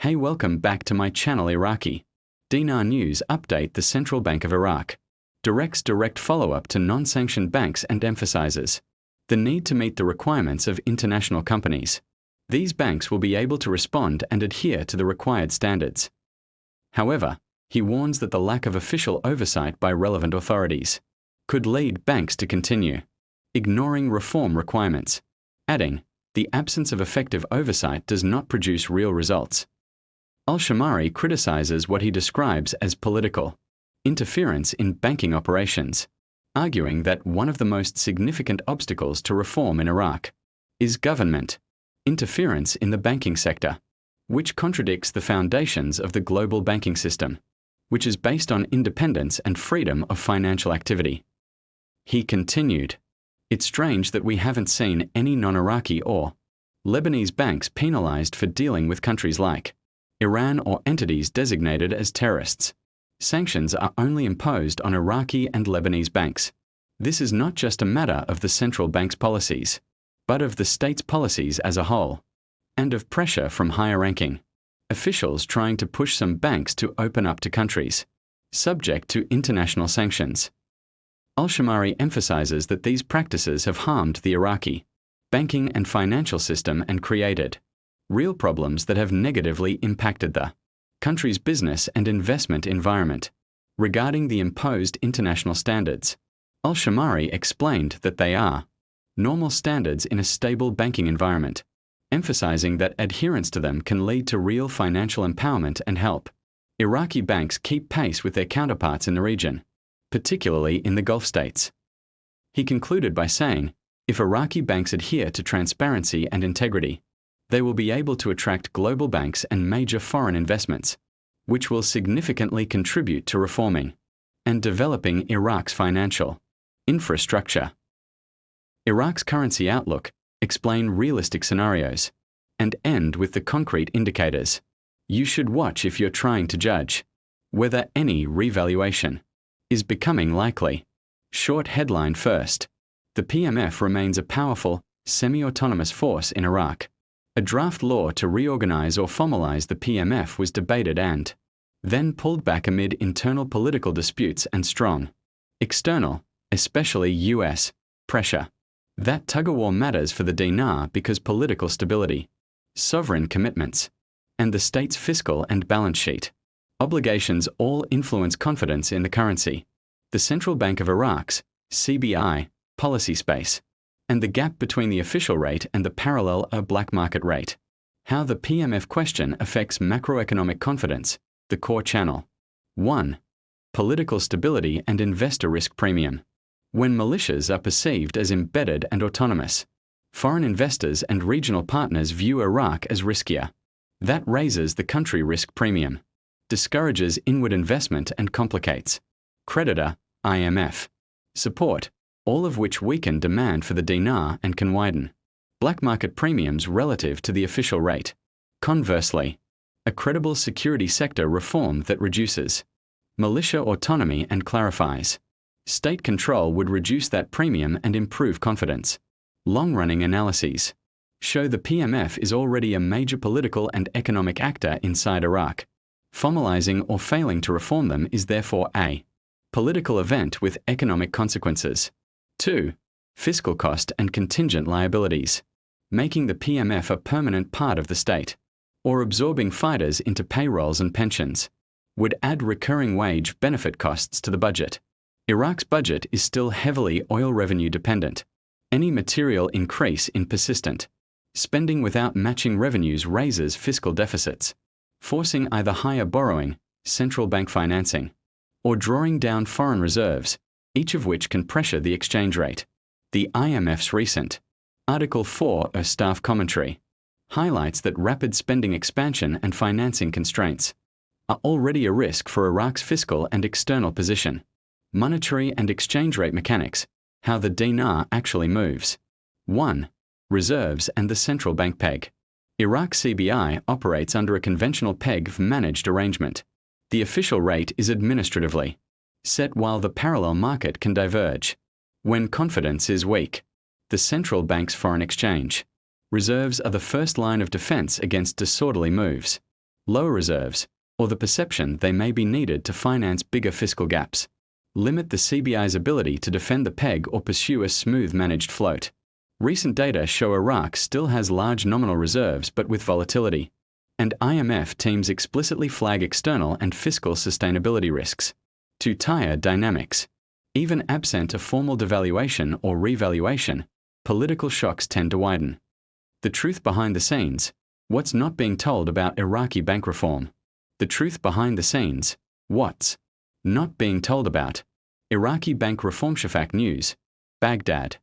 Hey, welcome back to my channel Iraqi. Dinar News update. The Central Bank of Iraq directs direct follow-up to non-sanctioned banks and emphasizes the need to meet the requirements of international companies. These banks will be able to respond and adhere to the required standards. However, he warns that the lack of official oversight by relevant authorities could lead banks to continue ignoring reform requirements, adding, the absence of effective oversight does not produce real results. Al-Shamari criticizes what he describes as political interference in banking operations, arguing that one of the most significant obstacles to reform in Iraq is government interference in the banking sector, which contradicts the foundations of the global banking system, which is based on independence and freedom of financial activity. He continued, "It's strange that we haven't seen any non-Iraqi or Lebanese banks penalized for dealing with countries like Iran or entities designated as terrorists. Sanctions are only imposed on Iraqi and Lebanese banks. This is not just a matter of the central bank's policies, but of the state's policies as a whole, and of pressure from higher-ranking officials trying to push some banks to open up to countries subject to international sanctions." Al-Shamari emphasizes that these practices have harmed the Iraqi banking and financial system and created real problems that have negatively impacted the country's business and investment environment. Regarding the imposed international standards, Al-Shamari explained that they are normal standards in a stable banking environment, emphasizing that adherence to them can lead to real financial empowerment and help Iraqi banks keep pace with their counterparts in the region, particularly in the Gulf states. He concluded by saying, if Iraqi banks adhere to transparency and integrity, they will be able to attract global banks and major foreign investments, which will significantly contribute to reforming and developing Iraq's financial infrastructure. Iraq's currency outlook, explain realistic scenarios, and end with the concrete indicators you should watch if you're trying to judge whether any revaluation is becoming likely. Short headline first. The PMF remains a powerful, semi-autonomous force in Iraq. A draft law to reorganize or formalize the PMF was debated and then pulled back amid internal political disputes and strong external, especially US, pressure. That tug-of-war matters for the dinar because political stability, sovereign commitments, and the state's fiscal and balance sheet obligations all influence confidence in the currency, the Central Bank of Iraq's CBI policy space, and the gap between the official rate and the parallel black market rate. How the PMF question affects macroeconomic confidence, the core channel. 1. Political stability and investor risk premium. When militias are perceived as embedded and autonomous, foreign investors and regional partners view Iraq as riskier. That raises the country risk premium, discourages inward investment and complicates creditor, IMF, support, all of which weaken demand for the dinar and can widen black market premiums relative to the official rate. Conversely, a credible security sector reform that reduces militia autonomy and clarifies state control would reduce that premium and improve confidence. Long-running analyses show the PMF is already a major political and economic actor inside Iraq. Formalizing or failing to reform them is therefore a political event with economic consequences. 2. Fiscal cost and contingent liabilities. Making the PMF a permanent part of the state, or absorbing fighters into payrolls and pensions, would add recurring wage benefit costs to the budget. Iraq's budget is still heavily oil revenue dependent. Any material increase in persistent spending without matching revenues raises fiscal deficits, forcing either higher borrowing, central bank financing, or drawing down foreign reserves, each of which can pressure the exchange rate. The IMF's recent Article 4 of staff commentary highlights that rapid spending expansion and financing constraints are already a risk for Iraq's fiscal and external position. Monetary and exchange rate mechanics, how the dinar actually moves. 1. Reserves and the central bank peg. Iraq CBI operates under a conventional peg managed arrangement. The official rate is administratively set while the parallel market can diverge. When confidence is weak, the central bank's foreign exchange reserves are the first line of defense against disorderly moves. lower reserves, or the perception they may be needed to finance bigger fiscal gaps, limit the CBI's ability to defend the peg or pursue a smooth managed float. Recent data show Iraq still has large nominal reserves but with volatility, and IMF teams explicitly flag external and fiscal sustainability risks. To tire dynamics. Even absent a formal devaluation or revaluation, political shocks tend to widen. The truth behind the scenes. What's not being told about Iraqi bank reform? The truth behind the scenes. What's not being told about Iraqi bank reform. Shafak News. Baghdad.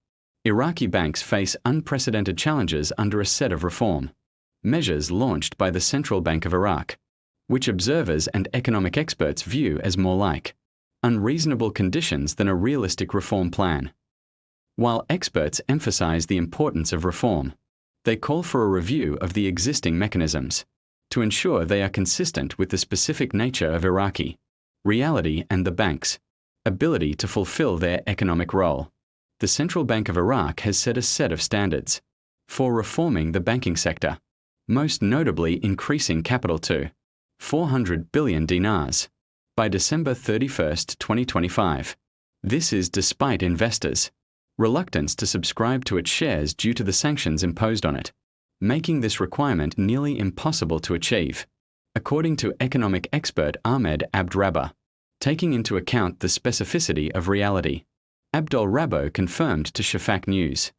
Iraqi banks face unprecedented challenges under a set of reform measures launched by the Central Bank of Iraq, which observers and economic experts view as more like unreasonable conditions than a realistic reform plan. While experts emphasize the importance of reform, they call for a review of the existing mechanisms to ensure they are consistent with the specific nature of Iraqi reality and the bank's ability to fulfill their economic role. The Central Bank of Iraq has set a set of standards for reforming the banking sector, most notably increasing capital to 400 billion dinars by December 31, 2025. This is despite investors' reluctance to subscribe to its shares due to the sanctions imposed on it, making this requirement nearly impossible to achieve. According to economic expert Ahmed Abdrabba, taking into account the specificity of reality, Abdul Rabbo confirmed to Shafak News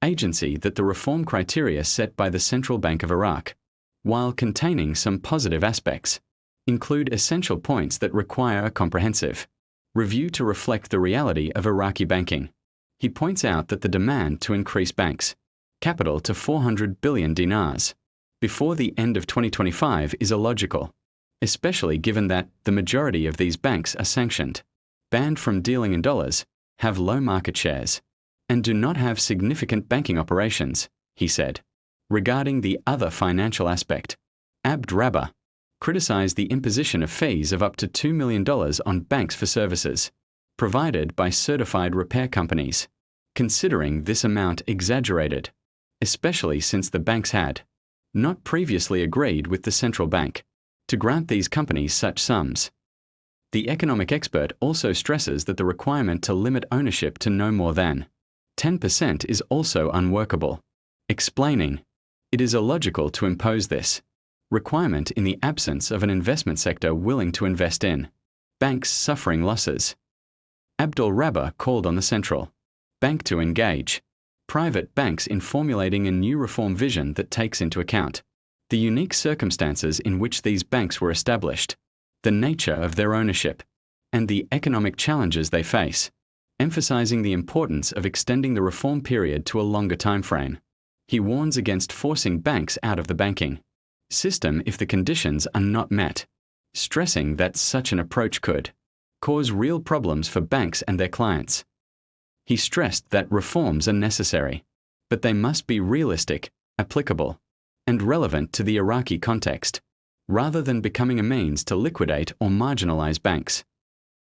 agency that the reform criteria set by the Central Bank of Iraq, while containing some positive aspects, include essential points that require a comprehensive review to reflect the reality of Iraqi banking. He points out that the demand to increase banks' capital to 400 billion dinars before the end of 2025 is illogical, especially given that the majority of these banks are sanctioned, banned from dealing in dollars, have low market shares, and do not have significant banking operations, he said. Regarding the other financial aspect, Abdrabba criticized the imposition of fees of up to $2 million on banks for services provided by certified repair companies, considering this amount exaggerated, especially since the banks had not previously agreed with the central bank to grant these companies such sums. The economic expert also stresses that the requirement to limit ownership to no more than 10% is also unworkable, explaining, "It is illogical to impose this requirement in the absence of an investment sector willing to invest in banks suffering losses." Abdul Rabba called on the central bank to engage private banks in formulating a new reform vision that takes into account the unique circumstances in which these banks were established, the nature of their ownership, and the economic challenges they face, emphasizing the importance of extending the reform period to a longer timeframe. He warns against forcing banks out of the banking system if the conditions are not met, stressing that such an approach could cause real problems for banks and their clients. He stressed that reforms are necessary, but they must be realistic, applicable, and relevant to the Iraqi context, rather than becoming a means to liquidate or marginalize banks.